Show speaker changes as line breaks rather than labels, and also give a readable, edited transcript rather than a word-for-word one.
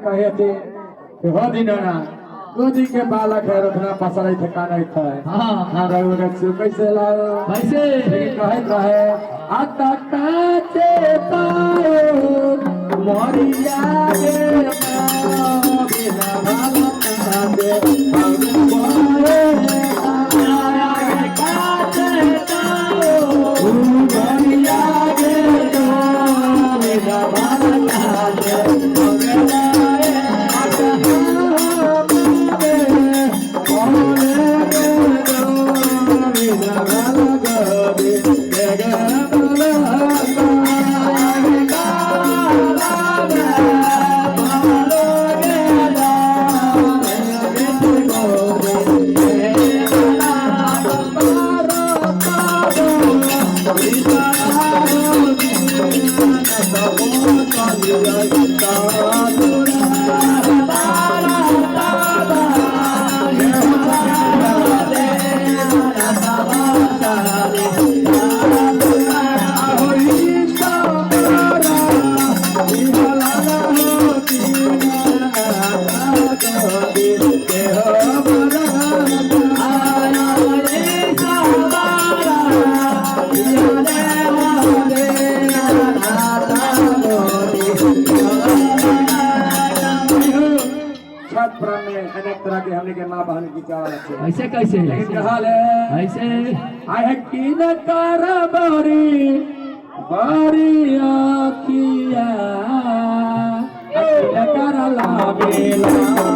कहे थे कि हो दिन ना गोदी के बालक है रखना पसराई ठिकाना था
हां
ना रघु से कैसे लाओ
कैसे
कहे रहे आता काचे पाओ मोरिया गे बिना बालक दे भगवान काचे पाओ मोरिया गे बिना बालक दे अनेक तरह के हमने के माँ बहन की चावल
ऐसे कैसे
लेकिन कहा ले
ऐसे
आए की न कर बरी बरी आखिया न कर लागे लागे